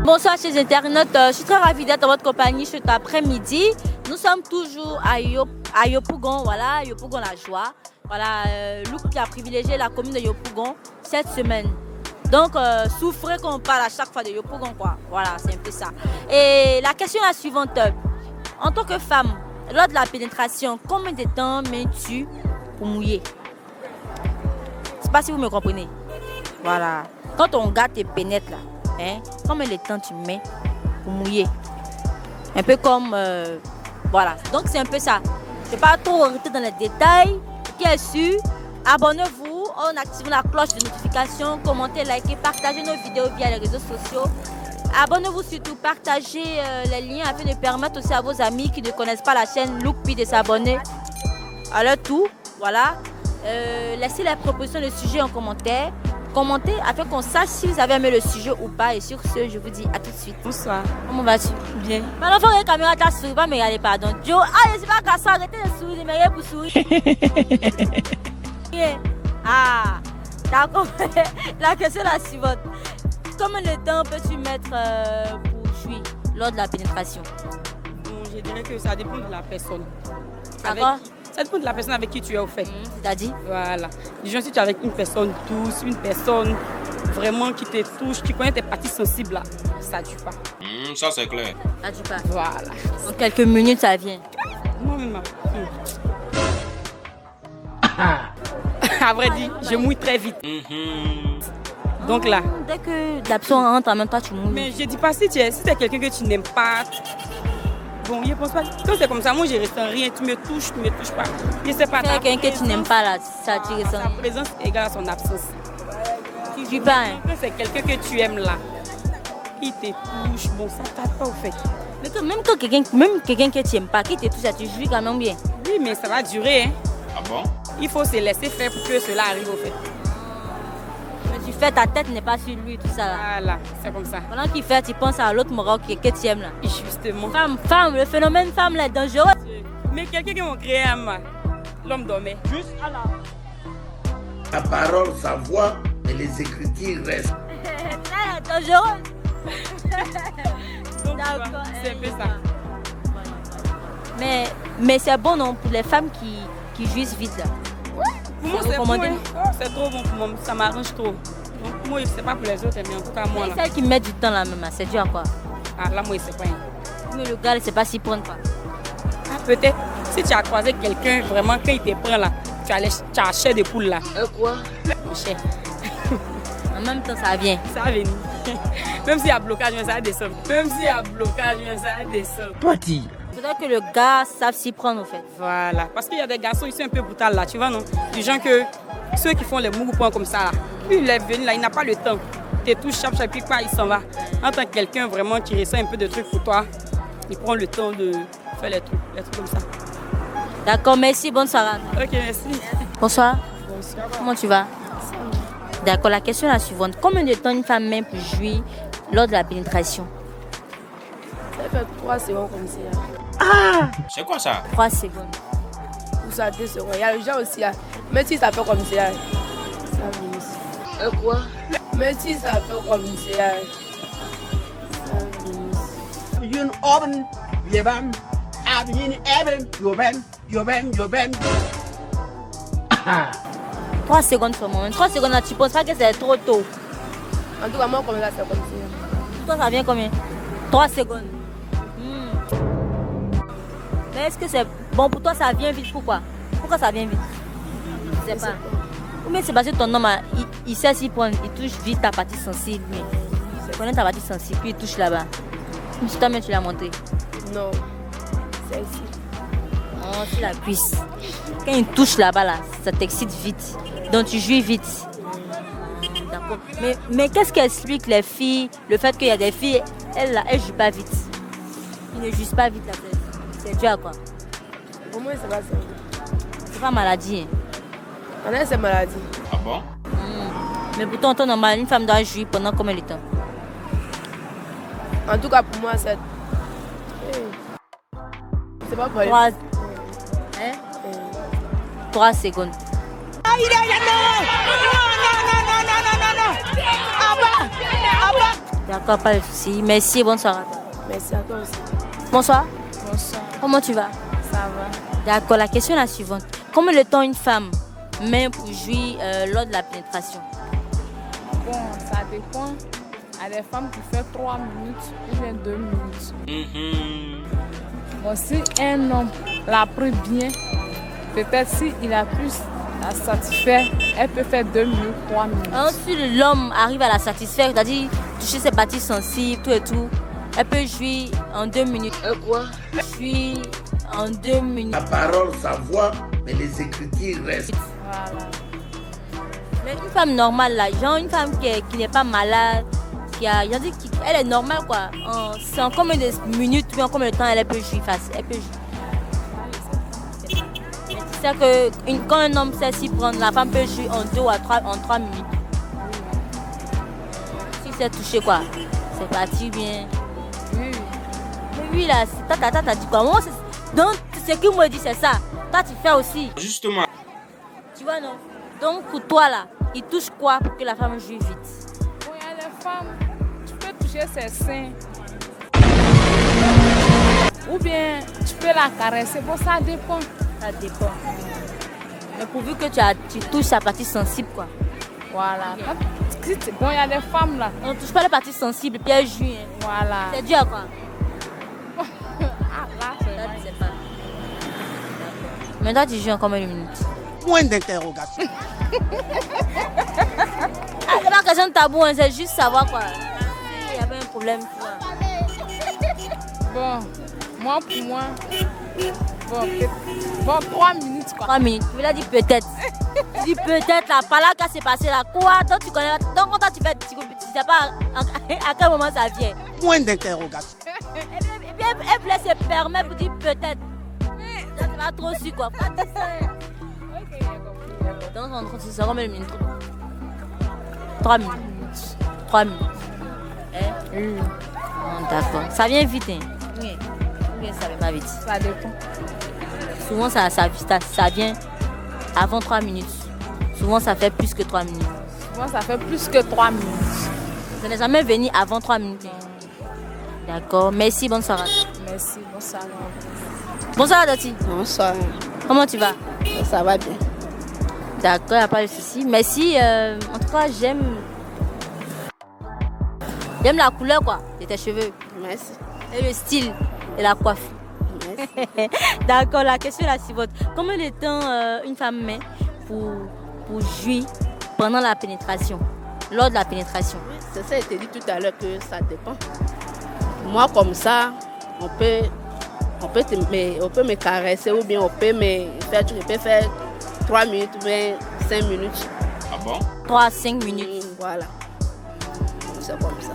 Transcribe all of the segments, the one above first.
Bonsoir chers internautes, je suis très ravie d'être en votre compagnie cet après-midi. Nous sommes toujours à Yopougon, voilà, Yopougon la joie. Voilà, Luc qui a privilégié la commune de Yopougon cette semaine. Donc, souffrez qu'on parle à chaque fois de Yopougon, quoi. Voilà, c'est un peu ça. Et la question est la suivante. En tant que femme, lors de la pénétration, combien de temps mets-tu pour mouiller? Je ne sais pas si vous me comprenez. Voilà. Quand ton gars te pénètre, là, hein, combien de temps tu mets pour mouiller? Un peu comme... voilà. Donc, c'est un peu ça. Je ne vais pas trop rentrer dans les détails. Qui est sûr, abonnez-vous en activant la cloche de notification, commentez, likez, partagez nos vidéos via les réseaux sociaux. Abonnez-vous surtout, partagez les liens afin de permettre aussi à vos amis qui ne connaissent pas la chaîne Look P de s'abonner à leur tour. Voilà. Laissez les propositions de sujets en commentaire. Commentez afin qu'on sache si vous avez aimé le sujet ou pas. Et sur ce, je vous dis à tout de suite. Bonsoir. Comment vas-tu? Bien. Maintenant, il faut que la caméra t'a souri, pas me regarder, pardon. Joe, je ne suis pas cassé, arrêtez de sourire, mais regarde pour sourire. Ah, d'accord. La question est la suivante. Combien de temps peux-tu mettre pour jouir lors de la pénétration? Bon, je dirais que ça dépend de la personne. D'accord. Ça dépend de la personne avec qui tu es au fait. C'est-à-dire? Voilà. Disons si tu es avec une personne douce, une personne vraiment qui te touche, qui connaît tes parties sensibles là, ça tue pas. Ça c'est clair. Ça tue pas. Voilà. En quelques minutes, ça vient. Moi-même. À vrai dire, je mouille très vite. Donc là. Dès que la personne rentre en même temps, tu mouilles. Mais je dis pas si tu es quelqu'un que tu n'aimes pas. Bon, je pense pas. Quand c'est comme ça, moi je ressens rien. Tu me touches pas. Je sais pas. Quelqu'un que tu n'aimes pas là, ça tu ressens. Sa présence égale à son absence. Tu jouis pas, hein? Quand c'est quelqu'un que tu aimes là, qui te touche, bon, ça t'aide pas au fait. Mais même quelqu'un que tu n'aimes pas, qui te touche, ça tu jouis quand même bien. Oui, mais ça va durer. Hein. Ah bon? Il faut se laisser faire pour que cela arrive au fait. Mais tu fais, ta tête n'est pas sur lui, tout ça là. Voilà, c'est comme ça. Pendant qu'il fait, tu penses à l'autre Maroc que tu aimes là. Justement. Femme, le phénomène femme là est dangereux. Mais quelqu'un qui m'a créé un mal, l'homme dormait. Juste à la parole, sa voix et les écritures restent. Très dangereux. D'accord, c'est un peu ça. Mais c'est bon non pour les femmes qui jouissent vite là. Pour moi, c'est bon, hein. C'est trop bon pour moi, ça m'arrange trop. Donc moi, c'est pas pour les autres, mais en tout cas moi là. Celle qui met du temps là même, c'est dur à quoi? Ah là, moi, c'est pas rien. Mais le gars, il sait pas s'y prendre pas. Ah, peut-être, si tu as croisé quelqu'un, vraiment, quand il te prend là, tu as chair de poule là. Quoi? Cher. En même temps, ça vient. Ça va venir. Même s'il y a blocage, ça va descendre. Même s'il y a blocage, ça va descendre. Parti. Il faudrait que le gars sache s'y prendre, en fait. Voilà. Parce qu'il y a des garçons, ils sont un peu brutaux là, tu vois, non? Du genre que ceux qui font les mouvements comme ça là, lui, il est venu là, il n'a pas le temps. Il te touche, chape, puis quoi, il s'en va. En tant que quelqu'un vraiment qui ressent un peu de trucs pour toi, il prend le temps de faire les trucs comme ça. D'accord, merci, bonne soirée. Ok, merci. Bonsoir. Bonsoir. Comment tu vas? D'accord, la question est la suivante. Combien de temps une femme met pour jouir lors de la pénétration? Ça fait 3 secondes comme ça. Ah! C'est quoi ça? 3 secondes. Ou ça 2 secondes. Il y a les gens aussi là. Mais si ça fait comme ça, ça minutes. Quoi? Mais si ça fait comme ça, ça minutes. Une homme, yebam, abin, eben, yobem. 3 secondes seulement. 3 secondes là, tu penses pas que c'est trop tôt? En tout cas, moi, comme ça, c'est comme ça. Toi, ça vient combien? 3 secondes. Mais est-ce que c'est bon pour toi, ça vient vite? Pourquoi? Pourquoi ça vient vite? Je sais pas. Ou bien c'est parce que ton homme, il sait s'y prendre, il touche vite ta partie sensible. Mais il connaît ta partie sensible, puis il touche là-bas. Comme si toi-même tu l'as montré. Non, c'est ici. Oh, c'est la cuisse. Quand il touche là-bas, là, ça t'excite vite. Donc tu jouis vite. D'accord. Mais qu'est-ce qui explique les filles, le fait qu'il y a des filles, elles ne jouent pas vite? Ils ne jouent pas vite la tête. C'est dû à quoi? Pour moi, c'est pas ça. C'est pas maladie. Hein? On a cette maladie. Ah bon? Mais pourtant, en temps normal, une femme doit jouir pendant combien de temps? En tout cas, pour moi, c'est... C'est pas pour 3... Hein? 3 secondes. D'accord. D'accord, pas de souci. Merci et bonsoir à toi. Merci à toi aussi. Bonsoir. Bonsoir. Comment tu vas? Ça va. D'accord, la question est la suivante. Combien de temps une femme met pour jouir lors de la pénétration? Bon, ça dépend. Il y a des femmes qui font 3 minutes ou bien 2 minutes. Bon, si un homme l'a pris bien, peut-être s'il a pu la satisfaire, elle peut faire 2 minutes, 3 minutes. Ensuite, l'homme arrive à la satisfaire, c'est-à-dire toucher ses parties sensibles, tout et tout. Elle peut jouir en 2 minutes. Quoi? Jouir en 2 minutes. La parole, sa voix, mais les écritures restent. Voilà. Mais une femme normale, là, genre une femme qui n'est pas malade, elle est normale, quoi. C'est en combien de minutes ou en combien de temps elle peut jouir facile? Elle peut jouir. C'est que quand un homme sait s'y prendre, la femme peut jouer en 2 ou 3 minutes. Si c'est touché, quoi, c'est parti bien. Oui. Mais oui, là, t'as dit quoi? Moi, donc, ce qu'il me dit, c'est ça. Toi, tu fais aussi. Justement. Tu vois, non? Donc, pour toi, là, il touche quoi pour que la femme joue vite? Bon, il y a des femmes, tu peux toucher ses seins. Ou bien, tu peux la caresser. Bon, ça dépend. Ça dépend. Mais pourvu que tu touches sa partie sensible, quoi. Voilà. Bon, il y a des femmes là. On ne touche pas les parties sensibles, puis elle joue. Hein. Voilà. C'est dur, quoi. Ah, là, c'est Là, tu sais pas. Mais toi, tu joues en combien de minutes? Point d'interrogation. C'est pas question de tabou, hein, c'est juste savoir, quoi. Il y avait un problème, tu vois. bon. Moi, pour moi, bon, 3 minutes quoi. 3 minutes. Tu l'as dit peut-être. Tu dis peut-être, là, par là, qu'est-ce qui s'est passé là? Quoi? Donc, tu connais. Donc, quand tu fais, tu sais pas à quel moment ça vient. Point d'interrogation. Et puis, elle voulait se permettre pour dire peut-être. Ça, c'est pas trop su, quoi. Donc, on se combien de minutes? 3 minutes. 3 minutes. D'accord. Ça vient vite, hein? Oui. Oui, ça vient pas vite. Ça dépend. Souvent, ça vient avant 3 minutes. Souvent, ça fait plus que 3 minutes. Souvent, ça fait plus que 3 minutes. Ça n'est jamais venu avant 3 minutes. D'accord. Merci, bonne soirée. Merci, bonsoir. Bonsoir, Dati. Bonsoir. Comment tu vas? Ça va bien. D'accord, il n'y a pas de souci. Merci. En tout cas, j'aime la couleur, quoi, de tes cheveux. Merci. Et le style et la coiffure. Merci. D'accord, la question est la suivante. Combien de temps une femme met pour jouir pendant la pénétration, lors de la pénétration? C'est ça, je t'ai dit tout à l'heure que ça dépend. Moi, comme ça, on peut me caresser ou bien on peut faire 3 minutes ou bien 5 minutes. Ah bon? 3 à 5 minutes. Voilà. C'est comme ça.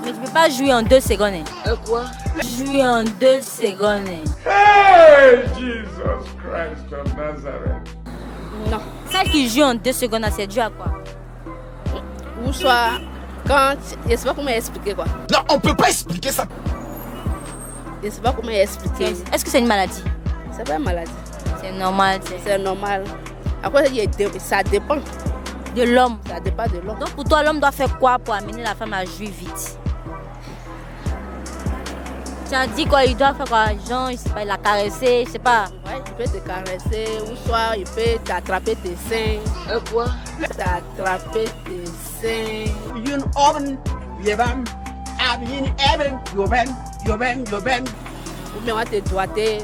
Mais tu ne peux pas jouer en 2 secondes. Quoi? Jouer en 2 secondes. Hey, Jesus Christ of Nazareth. Non. Celle qui joue en 2 secondes, c'est dû à quoi? Ou soit, quand... Je ne sais pas comment expliquer quoi. Non, on peut pas expliquer ça. Je ne sais pas comment expliquer. Est-ce que c'est une maladie? C'est pas une maladie. C'est normal. C'est normal. Après, ça dépend. De l'homme. Ça dépend de l'homme. Donc pour toi, l'homme doit faire quoi pour amener la femme à jouir vite? Tu as dit quoi? Il doit faire quoi? Genre, il la caresser, je sais pas. Ouais, il peut te caresser ou soit il peut t'attraper tes seins. Quoi? T'attraper tes seins. Une homme, Yevan, Abin, Eben, Yoben. Ou bien on va te doigter.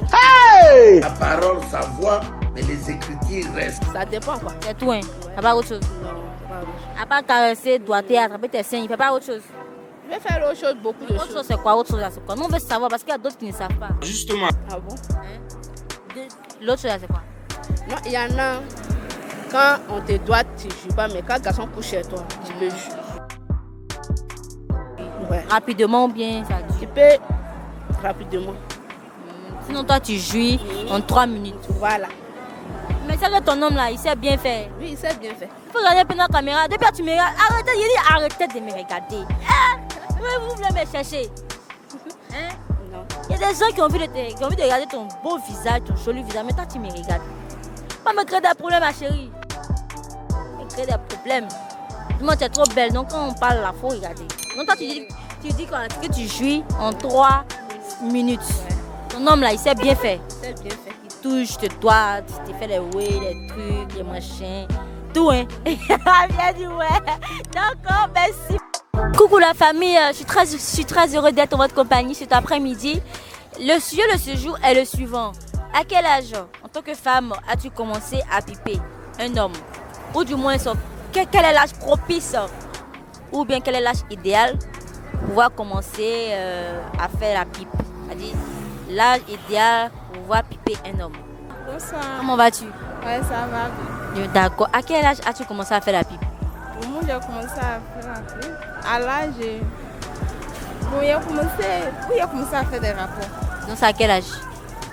La parole, sa voix, mais les écritures restent. Ça dépend quoi. C'est tout, hein. Il n'y a pas autre chose. Non, c'est pas autre chose. À part caresser, doigter, attraper tes seins, il ne fait pas autre chose. Je vais faire autre chose, beaucoup de Autre chose, choses. c'est quoi? Autre chose, c'est quoi? Nous, on veut savoir parce qu'il y a d'autres qui ne savent pas. Justement. Ah bon? L'autre chose, c'est quoi? Non, il y en a, quand on te doit, tu ne joues pas, mais quand le garçon couche chez toi, tu peux jouer. Ouais. Rapidement ou bien ça Tu dure? peux rapidement. Sinon, toi, tu jouis en 3 minutes. Voilà. Mais c'est que ton homme là, il sait bien faire. Oui, il s'est bien fait. Il faut regarder un peu dans la caméra. Depuis que tu me regardes, arrêtez de me regarder. Vous voulez me chercher? Hein? Non. Il y a des gens qui ont envie de regarder ton beau visage, ton joli visage, mais toi tu me regardes. Pas me créer des problèmes, ma chérie. Me créer des problèmes. Dis-moi, tu es trop belle, donc quand on parle là, il faut regarder. Donc toi tu dis, Tu dis quoi? Que tu jouis en 3 minutes. Ton homme là, il sait bien faire. C'est bien fait. Il touche, te doigt, tu te fais les ouais, les trucs, les machins. Tout, hein. Bien dit, ouais. D'accord, merci. Coucou la famille, je suis très heureux d'être en votre compagnie cet après-midi. Le sujet de ce jour est le suivant. À quel âge, en tant que femme, as-tu commencé à piper un homme? Ou du moins, quel est l'âge propice? Ou bien quel est l'âge idéal pour pouvoir commencer à faire la pipe? C'est-à-dire l'âge idéal pour pouvoir piper un homme. Bonsoir. Comment vas-tu? Ouais, ça va bien. D'accord. À quel âge as-tu commencé à faire la pipe? Pour moi, j'ai commencé à faire la pipe. À l'âge. Bon, il a commencé à faire des rapports. Donc, c'est à quel âge?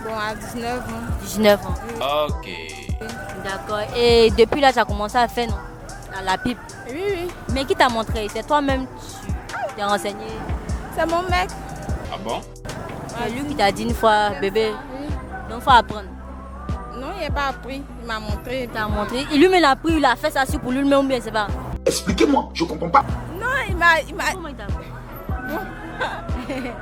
Bon, à 19 ans. 19 ans. Ok. D'accord. Et depuis là, tu as commencé à faire, non? La pipe. Oui, oui. Mais qui t'a montré? C'est toi-même tu t'es renseigné? C'est mon mec. Ah bon? C'est lui qui t'a dit une fois, bébé. Oui. Donc, il faut apprendre. Non, il n'a pas appris. Il m'a montré. Il t'a montré. Il lui-même l'a appris, il a fait ça sur pour lui-même ou bien c'est pas? Expliquez-moi, je comprends pas. Non, il m'a. Comment il t'a appris?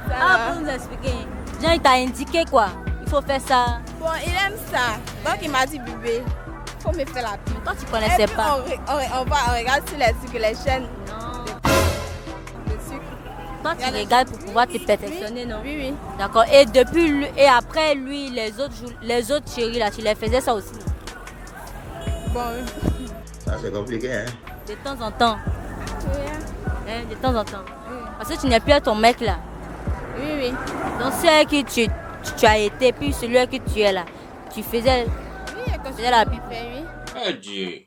Ça Ah, va. pour nous expliquer. Genre, il t'a indiqué quoi? Il faut faire ça. Bon, il aime ça. Donc, il m'a dit, bébé, il faut me faire la pipe. Toi, tu Et connaissais puis, pas. on regarde sur les sucres, les chaînes Non. de sucre. Toi, tu regardes pour pouvoir te perfectionner, non? Oui, oui. D'accord. Et depuis lui, et après lui, les autres chéris là, tu les faisais ça aussi? Bon, oui. Ça, c'est compliqué, hein. De temps en temps. Oui, hein. Hein, de temps en temps. Oui. Parce que tu n'es plus ton mec là. Oui, oui. Donc celui qui tu as été, puis celui qui tu es là, tu faisais. Oui, quand C'est la pipe. oui. Oh Dieu.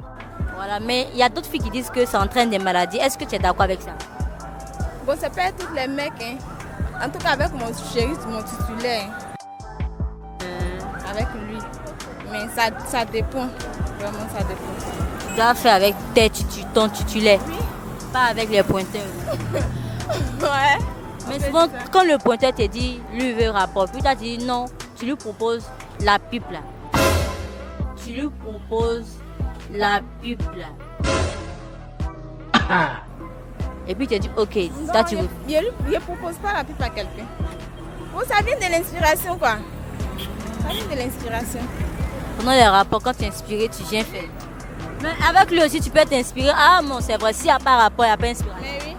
Voilà, mais il y a d'autres filles qui disent que ça entraîne des maladies. Est-ce que tu es d'accord avec ça? Bon, c'est pas tous les mecs, hein. En tout cas, avec mon chéri, mon titulaire, avec lui. Mais ça dépend. Vraiment, ça dépend. Tu dois faire avec ton titulaire, Oui. pas avec les pointeurs. Ouais. Mais On fait souvent, ça. quand le pointeur te dit, lui veut rapport, puis tu as dit non, tu lui proposes la pipe là. Tu lui proposes la pipe là. Et puis tu te dis, ok, Non, toi tu veux. je propose pas la pipe à quelqu'un. Bon, ça vient de l'inspiration, quoi. Ça vient de l'inspiration. Pendant les rapports, quand tu es inspiré, tu viens faire. Mais avec lui aussi, tu peux t'inspirer. Ah non, c'est vrai, s'il n'y a pas rapport, il n'y a pas inspiration. Mais oui.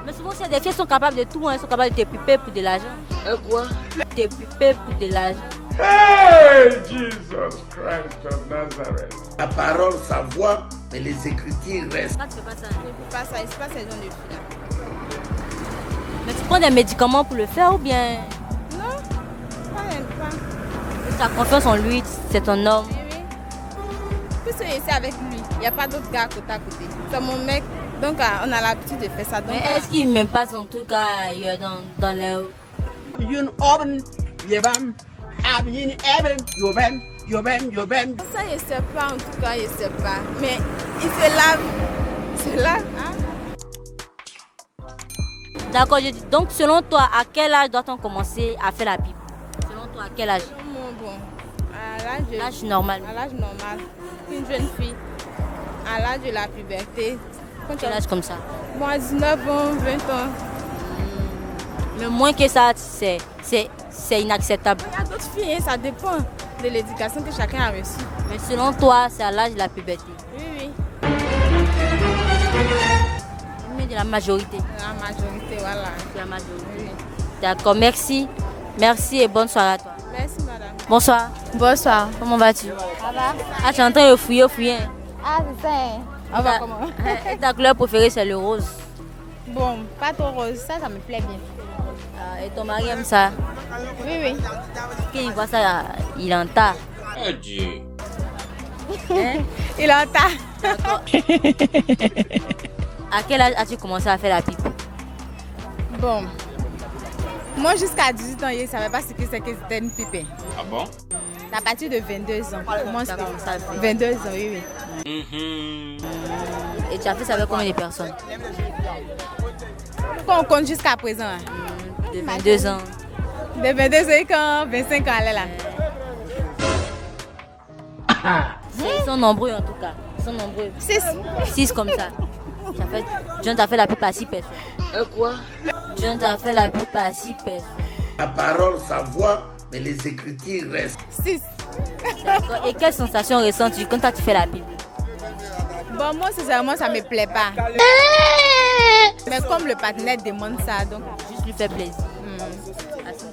Mais souvent, c'est des filles qui sont capables de tout, hein, elles sont capables de te piper pour de l'argent. Quoi? Te piper pour de l'argent. Hey, Jesus Christ of Nazareth. La parole, sa voix, mais les écritures restent. Toi, tu fais pas ça. Je ne peux pas ça. C'est pas ces gens de filles là. Mais tu prends des médicaments pour le faire ou bien Non, pas. tu as confiance en lui, c'est ton homme. Oui, oui. Puisque je suis avec lui, il n'y a pas d'autre gars côté à côté. C'est mon mec, donc on a l'habitude de faire ça. Donc, Mais est-ce qu'il ne met pas son truc dans les... Yun oben, yebam, abyin eben, yobem. ça, je ne sais pas, en tout cas, je ne sais pas. Mais il se lave. Il se lave, hein? D'accord, je dis, donc selon toi, à quel âge doit-on commencer à faire la pipe? Selon toi, à quel âge? Bon, à L'âge normal. À l'âge normal, une jeune fille, à l'âge de la puberté. Quand tu Quel âge comme ça? Bon, à 19 ans, 20 ans. Mais moins que ça, c'est inacceptable. Il y a d'autres filles, hein, ça dépend de l'éducation que chacun a reçue. Mais selon toi, c'est à l'âge de la puberté. Oui, oui, Mais de la majorité. la majorité, voilà. De la majorité. Oui. D'accord, merci. Merci et bonne soirée à toi. Merci, madame. Bonsoir. Bonsoir. Comment vas-tu? Ça va? Ah, tu es en train de fouiller. Ah, c'est ça. Hein. On va comment? Ta couleur préférée, c'est le rose. Bon, Pas trop rose, ça me plaît bien. Ah, et ton mari aime ça. oui, oui. Quand il voit ça, il entend. Oh Dieu. Il entend. D'accord. À quel âge as-tu commencé à faire la pipe? Bon, moi jusqu'à 18 ans, je ne savais pas ce que c'était une pipe. Ah bon? À partir de 22 ans. Comment Tu as commencé à le faire. 22 ans, oui, oui. Et tu as fait ça avec combien de personnes? Pourquoi on compte jusqu'à présent? Hein? De 22 ans. De 22 ans, quand 25 ans, elle est là. Ils sont nombreux en tout cas. Ils sont nombreux. 6. 6 comme ça. John t'a fait la pipe à 6 personnes. Quoi? John t'a fait la pipe à 6 personnes. La parole, sa voix, mais les écritures restent. 6. D'accord. Et quelle sensation ressens-tu quand tu fais la pipe? Bon, moi, sincèrement, ça me plaît pas. Mais comme le partenaire demande ça, donc. Juste lui faire plaisir.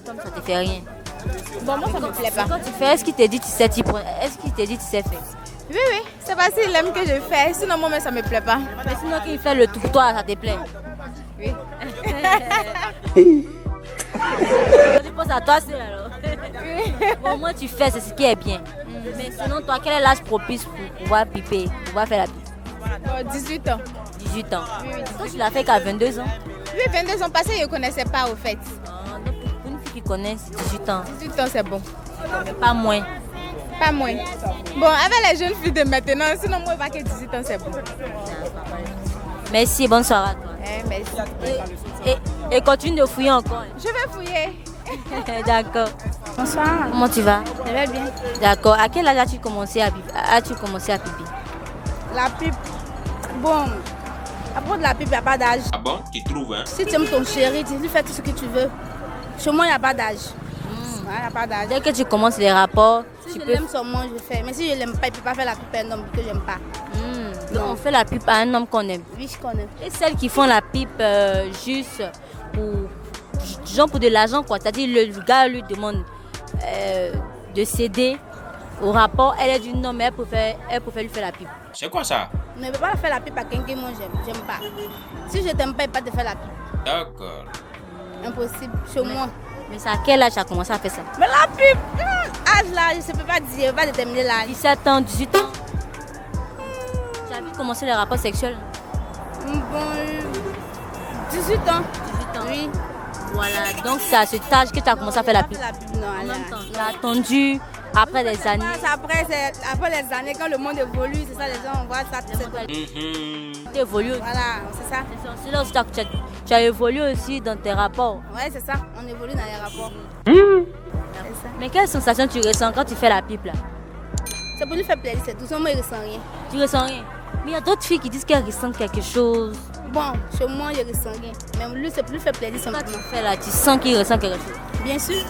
Comme ça te fait rien. Bon, moi, ça me plaît pas. Quand tu fais, est-ce qu'il te dit tu sais faire? Oui, c'est parce qu'il aime que je fais. Sinon, moi, ça me plaît pas. Mais sinon, qu'il fait le tout pour toi, ça te plaît? Oui. Tu penses à toi seul alors? Bon, au moins tu fais, c'est ce qui est bien. Mais sinon, toi, quel est l'âge propice pour pouvoir piper, pour pouvoir faire la pipe? Bon, 18 ans. 18 ans. Oui. Toi, tu l'as fait qu'à 22 ans? Oui, 22 ans passés, je ne connaissais pas au fait. Donc, pour une fille qui connaît, c'est 18 ans. 18 ans, c'est bon. Mais pas moins. Pas moins. Bon, avec les jeunes filles de maintenant, sinon, moi, pas que 18 ans, c'est bon. Merci, bonne soirée à toi. Merci. Et continue de fouiller encore. Je vais fouiller. D'accord. Bonsoir. Comment tu vas? Je vais bien. D'accord. À quel âge as-tu commencé à piper? La pipe. Bon, après de la pipe, il n'y a pas d'âge. Ah bon? Tu trouves, hein? Si tu aimes ton chéri, tu lui fais tout ce que tu veux. Chez moi, il n'y a pas d'âge. Il n'y a pas d'âge. Dès que tu commences les rapports, Si tu je peux... l'aime seulement, je fais. Mais si je ne l'aime pas, il ne peut pas faire la pipe à un homme que je n'aime pas. Donc on fait la pipe à un homme qu'on aime. Oui, je connais. Et celles qui font la pipe juste pour de l'argent, quoi. C'est-à-dire le gars lui demande de céder au rapport, elle est du nom, mais elle préfère lui faire la pipe. C'est quoi ça? Je ne peux pas faire la pipe à quelqu'un que moi j'aime pas. Si je t'aime pas, il ne peut pas te faire la pipe. D'accord. Impossible. Chez moi. Mais c'est à quel âge tu as commencé à faire ça? Mais la pipe, âge là, je ne peux pas dire, je ne peux pas déterminer l'âge. 17 ans, 18 ans? Tu as vu commencer les rapports sexuels? Bon, 18 ans. 18 ans. Oui. Voilà, donc c'est à cet âge que tu as commencé à faire la pipe. La pipe, non, En même temps, tu as attendu après des années. Après les années, quand le monde évolue, c'est ça, les gens voient ça. Tu évolues. Voilà, c'est ça. C'est là aussi tu as évolué aussi dans tes rapports. Ouais, c'est ça, on évolue dans les rapports. C'est ça. Mais quelle sensation tu ressens quand tu fais la pipe là? C'est pour lui faire plaisir, c'est tout ça, moi je ressens rien. Tu ressens rien? Mais il y a d'autres filles qui disent qu'elles ressentent quelque chose. Bon, chez moi je ressens rien. Mais lui, c'est pour lui faire plaisir Quand simplement. tu fais là, tu sens qu'il ressent quelque chose. Bien sûr.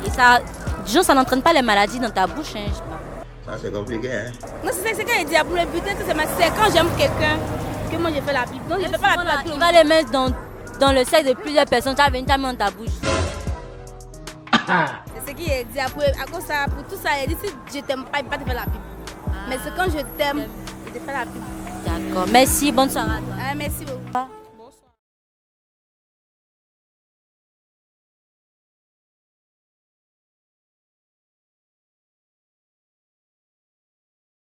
Et ça, disons, ça n'entraîne pas les maladies dans ta bouche. Hein, je sais pas. Ça, c'est compliqué, hein? Non, c'est quand il dit pour le butin, c'est quand j'aime quelqu'un que moi je fais la pipe. Donc je ne fais pas la pipe à tout le Tu monde. vas les mettre dans le sexe de plusieurs personnes. Tu vas venir t'amener dans ta bouche. C'est ce qu'il a dit. À cause ça, pour tout ça, il dit si je t'aime pas, il ne peut pas te faire la pipe. Mais c'est quand je t'aime, je te fais la pipe. D'accord. Merci. Bonne soirée à toi. Merci beaucoup.